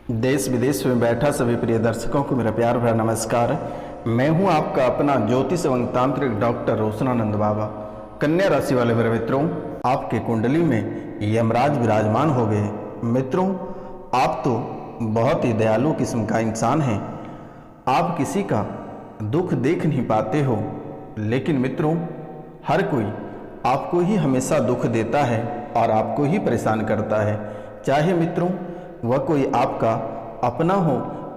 देश विदेश में बैठा सभी प्रिय दर्शकों को मेरा प्यार भरा नमस्कार। मैं हूं आपका अपना ज्योतिष एवं तांत्रिक डॉक्टर रोशनानंद बाबा। कन्या राशि वाले मेरे मित्रों, आपके कुंडली में यमराज विराजमान हो गए। मित्रों, आप तो बहुत ही दयालु किस्म का इंसान हैं। आप किसी का दुख देख नहीं पाते हो, लेकिन मित्रों हर कोई आपको ही हमेशा दुख देता है और आपको ही परेशान करता है। चाहे मित्रों वह कोई आपका अपना हो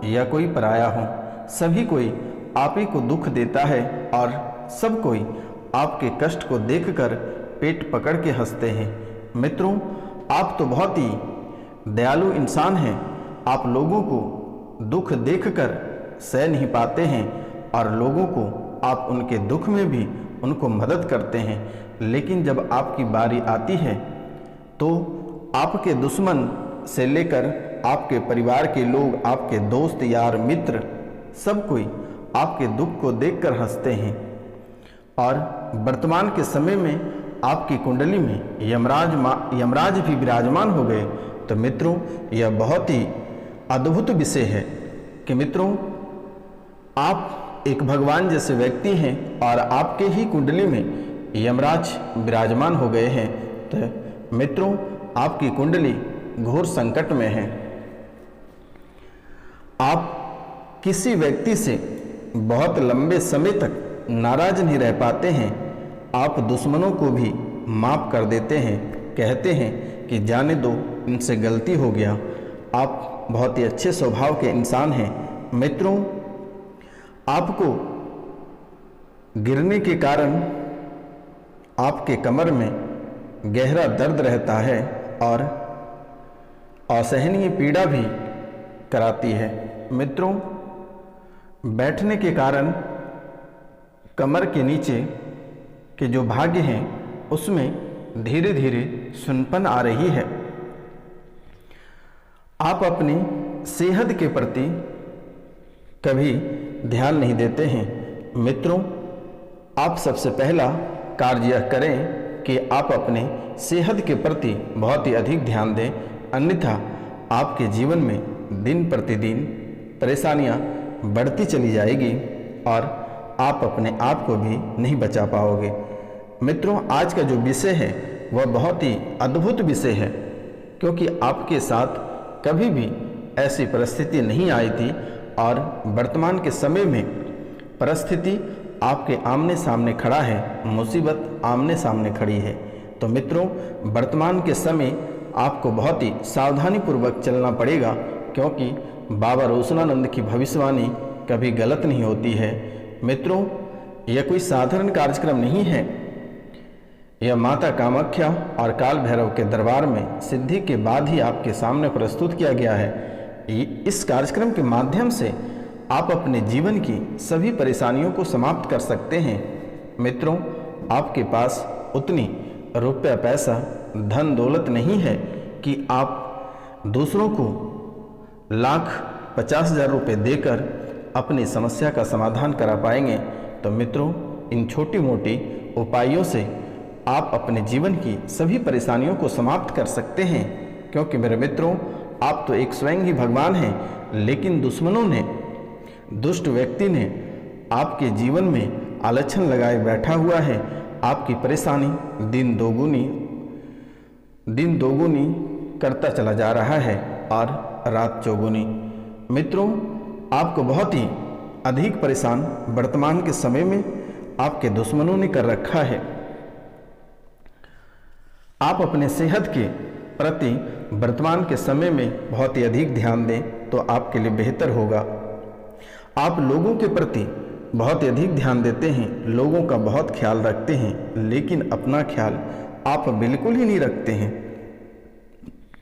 या कोई पराया हो, सभी कोई आप ही को दुख देता है और सब कोई आपके कष्ट को देखकर पेट पकड़ के हंसते हैं। मित्रों, आप तो बहुत ही दयालु इंसान हैं। आप लोगों को दुख देखकर सह नहीं पाते हैं और लोगों को आप उनके दुख में भी उनको मदद करते हैं, लेकिन जब आपकी बारी आती है तो आपके दुश्मन से लेकर आपके परिवार के लोग, आपके दोस्त यार मित्र, सब कोई आपके दुख को देखकर हंसते हैं। और वर्तमान के समय में आपकी कुंडली में यमराज भी विराजमान हो गए। तो मित्रों यह बहुत ही अद्भुत विषय है कि मित्रों आप एक भगवान जैसे व्यक्ति हैं और आपके ही कुंडली में यमराज विराजमान हो गए हैं। तो मित्रों आपकी कुंडली घोर संकट में है। आप किसी व्यक्ति से बहुत लंबे समय तक नाराज नहीं रह पाते हैं। आप दुश्मनों को भी माफ कर देते हैं, कहते हैं कि जाने दो, इनसे गलती हो गया। आप बहुत ही अच्छे स्वभाव के इंसान हैं। मित्रों, आपको गिरने के कारण आपके कमर में गहरा दर्द रहता है और असहनीय पीड़ा भी कराती है। मित्रों, बैठने के कारण कमर के नीचे के जो भाग हैं उसमें धीरे धीरे सुनपन आ रही है। आप अपनी सेहत के प्रति कभी ध्यान नहीं देते हैं। मित्रों, आप सबसे पहला कार्य यह करें कि आप अपने सेहत के प्रति बहुत ही अधिक ध्यान दें, अन्यथा आपके जीवन में दिन प्रतिदिन परेशानियां बढ़ती चली जाएगी और आप अपने आप को भी नहीं बचा पाओगे। मित्रों, आज का जो विषय है वह बहुत ही अद्भुत विषय है, क्योंकि आपके साथ कभी भी ऐसी परिस्थिति नहीं आई थी और वर्तमान के समय में परिस्थिति आपके आमने सामने खड़ा है, मुसीबत आमने सामने खड़ी है। तो मित्रों, वर्तमान के समय आपको बहुत ही सावधानी पूर्वक चलना पड़ेगा, क्योंकि बाबा रोशनानंद की भविष्यवाणी कभी गलत नहीं होती है। मित्रों, यह कोई साधारण कार्यक्रम नहीं है। यह माता कामाख्या और काल भैरव के दरबार में सिद्धि के बाद ही आपके सामने प्रस्तुत किया गया है। इस कार्यक्रम के माध्यम से आप अपने जीवन की सभी परेशानियों को समाप्त कर सकते हैं। मित्रों, आपके पास उतनी रुपया पैसा धन दौलत नहीं है कि आप दूसरों को 1,50,000 रुपये देकर अपनी समस्या का समाधान करा पाएंगे। तो मित्रों, इन छोटी मोटी उपायों से आप अपने जीवन की सभी परेशानियों को समाप्त कर सकते हैं, क्योंकि मेरे मित्रों आप तो एक स्वयं ही भगवान हैं, लेकिन दुश्मनों ने, दुष्ट व्यक्ति ने आपके जीवन में आलक्षण लगाए बैठा हुआ है। आपकी परेशानी दिन दोगुनी करता चला जा रहा है और रात चौगुनी। मित्रों, आपको बहुत ही अधिक परेशान वर्तमान के समय में आपके दुश्मनों ने कर रखा है। आप अपने सेहत के प्रति वर्तमान के समय में बहुत ही अधिक ध्यान दें तो आपके लिए बेहतर होगा। आप लोगों के प्रति बहुत ही अधिक ध्यान देते हैं, लोगों का बहुत ख्याल रखते हैं, लेकिन अपना ख्याल आप बिल्कुल ही नहीं रखते हैं,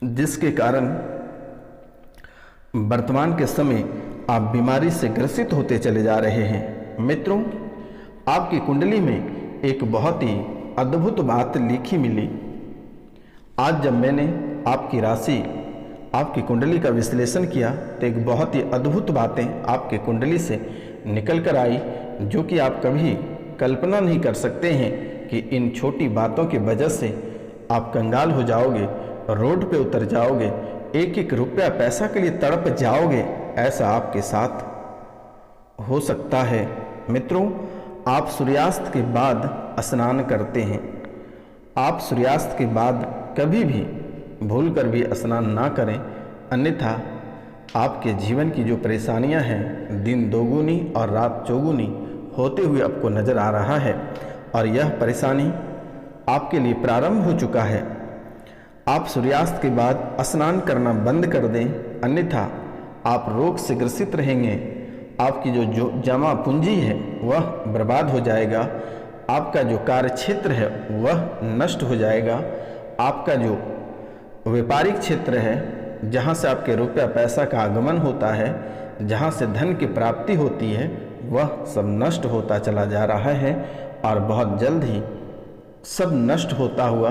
जिसके कारण वर्तमान के समय आप बीमारी से ग्रसित होते चले जा रहे हैं। मित्रों, आपकी कुंडली में एक बहुत ही अद्भुत बात लिखी मिली। आज जब मैंने आपकी राशि, आपकी कुंडली का विश्लेषण किया तो एक बहुत ही अद्भुत बातें आपके कुंडली से निकल कर आई, जो कि आप कभी कल्पना नहीं कर सकते हैं कि इन छोटी बातों की वजह से आप कंगाल हो जाओगे, रोड पे उतर जाओगे, एक एक रुपया पैसा के लिए तड़प जाओगे, ऐसा आपके साथ हो सकता है। मित्रों, आप सूर्यास्त के बाद स्नान करते हैं। आप सूर्यास्त के बाद कभी भी भूल कर भी स्नान ना करें, अन्यथा आपके जीवन की जो परेशानियां हैं दिन दोगुनी और रात चौगुनी होते हुए आपको नज़र आ रहा है, और यह परेशानी आपके लिए प्रारंभ हो चुका है। आप सूर्यास्त के बाद स्नान करना बंद कर दें, अन्यथा आप रोग से ग्रसित रहेंगे। आपकी जो जमा पूंजी है वह बर्बाद हो जाएगा। आपका जो कार्य क्षेत्र है वह नष्ट हो जाएगा। आपका जो व्यापारिक क्षेत्र है, जहाँ से आपके रुपया पैसा का आगमन होता है, जहाँ से धन की प्राप्ति होती है, वह सब नष्ट होता चला जा रहा है और बहुत जल्द ही सब नष्ट होता हुआ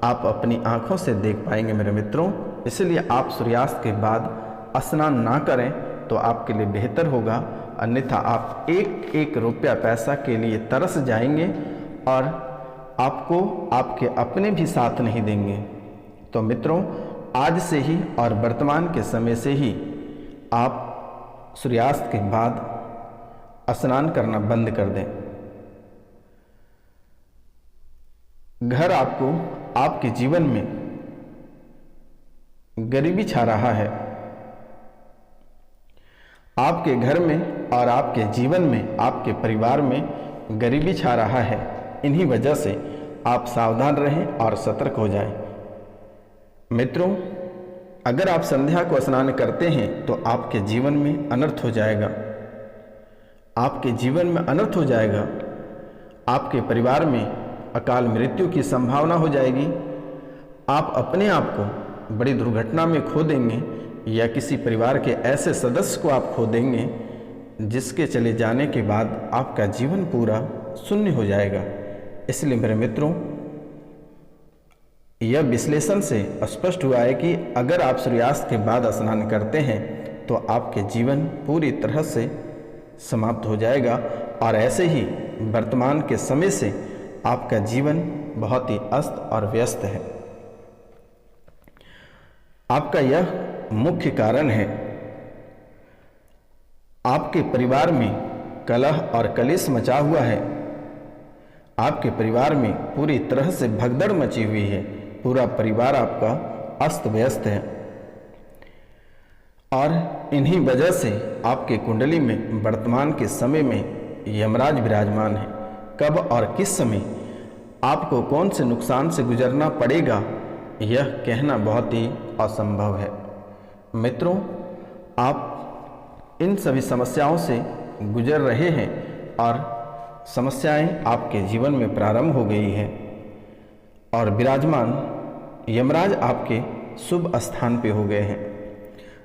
आप अपनी आंखों से देख पाएंगे मेरे मित्रों। इसलिए आप सूर्यास्त के बाद स्नान ना करें तो आपके लिए बेहतर होगा, अन्यथा आप एक एक रुपया पैसा के लिए तरस जाएंगे और आपको आपके अपने भी साथ नहीं देंगे। तो मित्रों, आज से ही और वर्तमान के समय से ही आप सूर्यास्त के बाद स्नान करना बंद कर दें। घर आपको आपके जीवन में गरीबी छा रहा है। आपके घर में और आपके जीवन में, आपके परिवार में गरीबी छा रहा है। इन्हीं वजह से आप सावधान रहें और सतर्क हो जाएं। मित्रों, अगर आप संध्या को स्नान करते हैं तो आपके जीवन में अनर्थ हो जाएगा। आपके जीवन में अनर्थ हो जाएगा। आपके परिवार में अकाल मृत्यु की संभावना हो जाएगी। आप अपने आप को बड़ी दुर्घटना में खो देंगे, या किसी परिवार के ऐसे सदस्य को आप खो देंगे जिसके चले जाने के बाद आपका जीवन पूरा शून्य हो जाएगा। इसलिए मेरे मित्रों, यह विश्लेषण से स्पष्ट हुआ है कि अगर आप सूर्यास्त के बाद स्नान करते हैं तो आपके जीवन पूरी तरह से समाप्त हो जाएगा, और ऐसे ही वर्तमान के समय से आपका जीवन बहुत ही अस्त और व्यस्त है। आपका यह मुख्य कारण है। आपके परिवार में कलह और कलेश मचा हुआ है। आपके परिवार में पूरी तरह से भगदड़ मची हुई है। पूरा परिवार आपका अस्त व्यस्त है, और इन्हीं वजह से आपके कुंडली में वर्तमान के समय में यमराज विराजमान है। कब और किस समय आपको कौन से नुकसान से गुजरना पड़ेगा, यह कहना बहुत ही असंभव है। मित्रों, आप इन सभी समस्याओं से गुजर रहे हैं और समस्याएं आपके जीवन में प्रारंभ हो गई हैं, और विराजमान यमराज आपके शुभ स्थान पे हो गए हैं।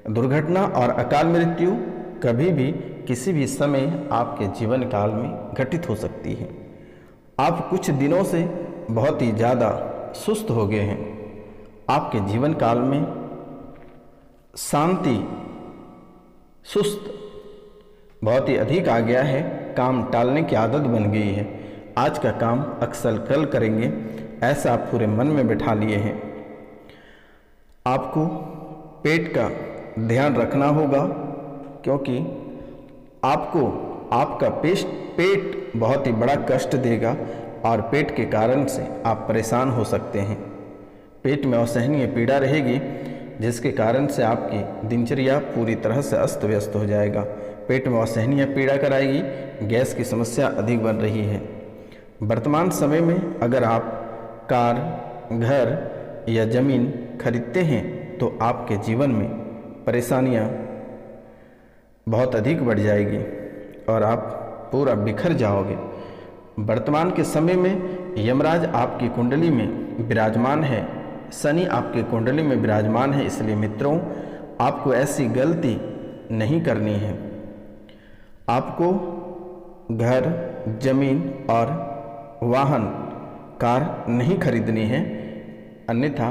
दुर्घटना और अकाल मृत्यु कभी भी किसी भी समय आपके जीवन काल में घटित हो सकती है। आप कुछ दिनों से बहुत ही ज़्यादा सुस्त हो गए हैं। आपके जीवन काल में शांति, सुस्त बहुत ही अधिक आ गया है। काम टालने की आदत बन गई है। आज का काम अक्सर कल करेंगे, ऐसा आप पूरे मन में बैठा लिए हैं। आपको पेट का ध्यान रखना होगा, क्योंकि आपको आपका पेट बहुत ही बड़ा कष्ट देगा, और पेट के कारण से आप परेशान हो सकते हैं। पेट में असहनीय पीड़ा रहेगी, जिसके कारण से आपकी दिनचर्या पूरी तरह से अस्त व्यस्त हो जाएगा। पेट में असहनीय पीड़ा कराएगी, गैस की समस्या अधिक बन रही है। वर्तमान समय में अगर आप कार, घर या ज़मीन खरीदते हैं तो आपके जीवन में परेशानियां बहुत अधिक बढ़ जाएगी और आप पूरा बिखर जाओगे। वर्तमान के समय में यमराज आपकी कुंडली में विराजमान है, शनि आपके कुंडली में विराजमान है। इसलिए मित्रों, आपको ऐसी गलती नहीं करनी है। आपको घर, जमीन और वाहन, कार नहीं खरीदनी है, अन्यथा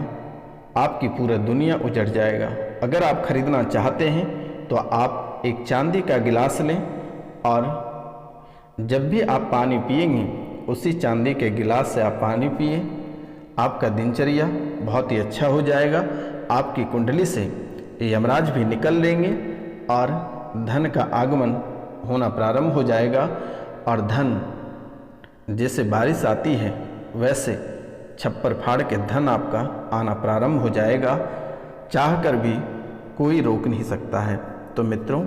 आपकी पूरा दुनिया उजड़ जाएगा। अगर आप खरीदना चाहते हैं तो आप एक चांदी का गिलास लें, और जब भी आप पानी पिएंगे उसी चांदी के गिलास से आप पानी पिए। आपका दिनचर्या बहुत ही अच्छा हो जाएगा आपकी कुंडली से यमराज भी निकल लेंगे और धन का आगमन होना प्रारंभ हो जाएगा। और धन जैसे बारिश आती है वैसे छप्पर फाड़ के धन आपका आना प्रारंभ हो जाएगा, चाह कर भी कोई रोक नहीं सकता है। तो मित्रों,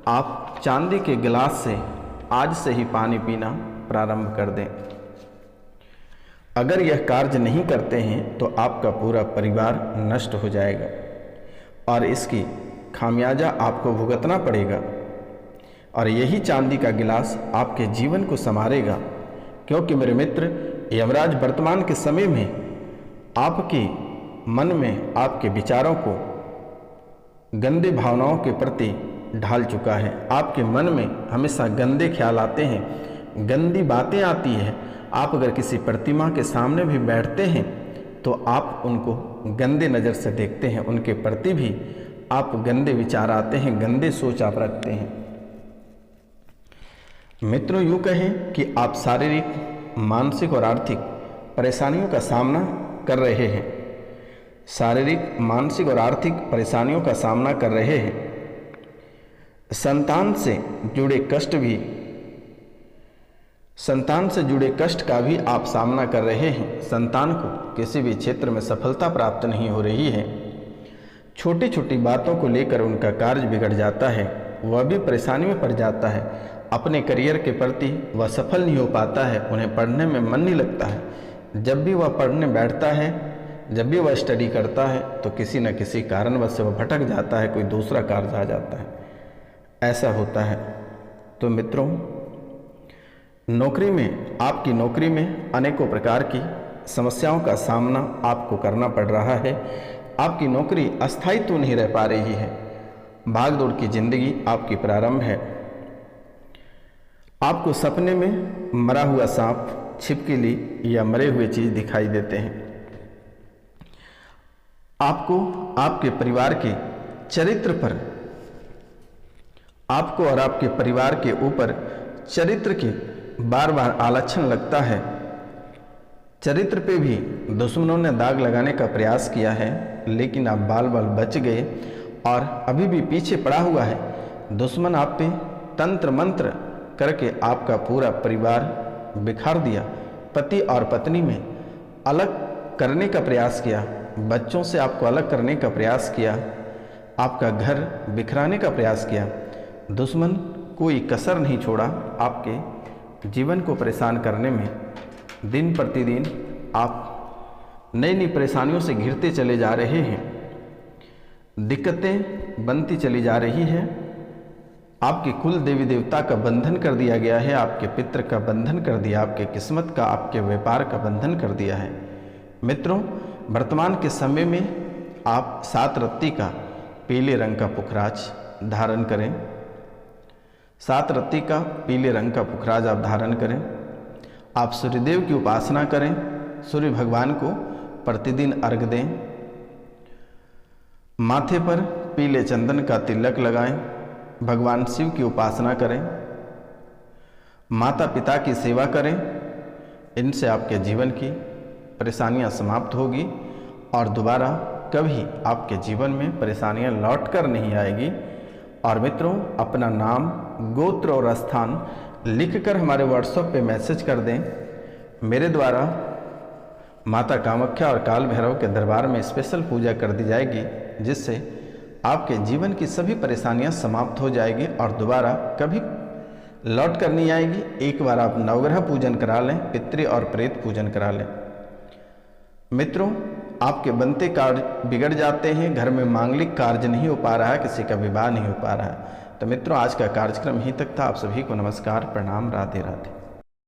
आप चांदी के गिलास से आज से ही पानी पीना प्रारंभ कर दें। अगर यह कार्य नहीं करते हैं तो आपका पूरा परिवार नष्ट हो जाएगा और इसकी खामियाजा आपको भुगतना पड़ेगा। और यही चांदी का गिलास आपके जीवन को संवारेगा, क्योंकि मेरे मित्र, यमराज वर्तमान के समय में आपके मन में आपके विचारों को गंदे भावनाओं के प्रति ढाल चुका है। आपके मन में हमेशा गंदे ख्याल आते हैं, गंदी बातें आती है। आप अगर किसी प्रतिमा के सामने भी बैठते हैं तो आप उनको गंदे नज़र से देखते हैं, उनके प्रति भी आप गंदे विचार आते हैं, गंदे सोच आप रखते हैं। मित्रों, यूँ कहें कि आप शारीरिक, मानसिक और आर्थिक परेशानियों का सामना कर रहे हैं। शारीरिक, मानसिक और आर्थिक परेशानियों का सामना कर रहे हैं। संतान से जुड़े कष्ट का भी आप सामना कर रहे हैं। संतान को किसी भी क्षेत्र में सफलता प्राप्त नहीं हो रही है। छोटी छोटी बातों को लेकर उनका कार्य बिगड़ जाता है, वह भी परेशानी में पड़ जाता है। अपने करियर के प्रति वह सफल नहीं हो पाता है, उन्हें पढ़ने में मन नहीं लगता है। जब भी वह पढ़ने बैठता है, जब भी वह स्टडी करता है तो किसी न किसी कारणवश से वह भटक जाता है, कोई दूसरा कार्य आ जाता है। ऐसा होता है। तो मित्रों, आपकी नौकरी में अनेकों प्रकार की समस्याओं का सामना आपको करना पड़ रहा है। आपकी नौकरी अस्थायित्व नहीं रह पा रही है। भागदौड़ की जिंदगी आपकी प्रारंभ है। आपको सपने में मरा हुआ सांप, छिपकली या मरे हुए चीज दिखाई देते हैं। आपको आपके परिवार के चरित्र पर, आपको और आपके परिवार के ऊपर चरित्र के बार बार आलक्षण लगता है। चरित्र पे भी दुश्मनों ने दाग लगाने का प्रयास किया है, लेकिन आप बाल बाल बच गए और अभी भी पीछे पड़ा हुआ है। दुश्मन आप पे तंत्र मंत्र करके आपका पूरा परिवार बिखार दिया। पति और पत्नी में अलग करने का प्रयास किया, बच्चों से आपको अलग करने का प्रयास किया, आपका घर बिखराने का प्रयास किया। दुश्मन कोई कसर नहीं छोड़ा आपके जीवन को परेशान करने में। दिन प्रतिदिन आप नई नई परेशानियों से घिरते चले जा रहे हैं। दिक्कतें बनती चली जा रही है। आपके कुल देवी देवता का बंधन कर दिया गया है, आपके पितृ का बंधन कर दिया, आपके किस्मत का, आपके व्यापार का बंधन कर दिया है। मित्रों, वर्तमान के समय में आप 7 रत्ती का पीले रंग का पुखराज धारण करें। 7 रत्ती का पीले रंग का पुखराज आप धारण करें। आप सूर्यदेव की उपासना करें, सूर्य भगवान को प्रतिदिन अर्घ दें। माथे पर पीले चंदन का तिलक लगाएं। भगवान शिव की उपासना करें। माता पिता की सेवा करें। इनसे आपके जीवन की परेशानियां समाप्त होगी और दोबारा कभी आपके जीवन में परेशानियां लौट कर नहीं आएगी। और मित्रों, अपना नाम, गोत्र और स्थान लिखकर हमारे व्हाट्सएप पे मैसेज कर दें। मेरे द्वारा माता कामाख्या और काल भैरव के दरबार में स्पेशल पूजा कर दी जाएगी, जिससे आपके जीवन की सभी परेशानियां समाप्त हो जाएगी और दोबारा कभी लौट कर नहीं आएगी। एक बार आप नवग्रह पूजन करा लें, पितृ और प्रेत पूजन करा लें। मित्रों, आपके बनते कार्य बिगड़ जाते हैं, घर में मांगलिक कार्य नहीं हो पा रहा है, किसी का विवाह नहीं हो पा रहा है। तो मित्रों, आज का कार्यक्रम यहीं तक था। आप सभी को नमस्कार, प्रणाम, राधे राधे।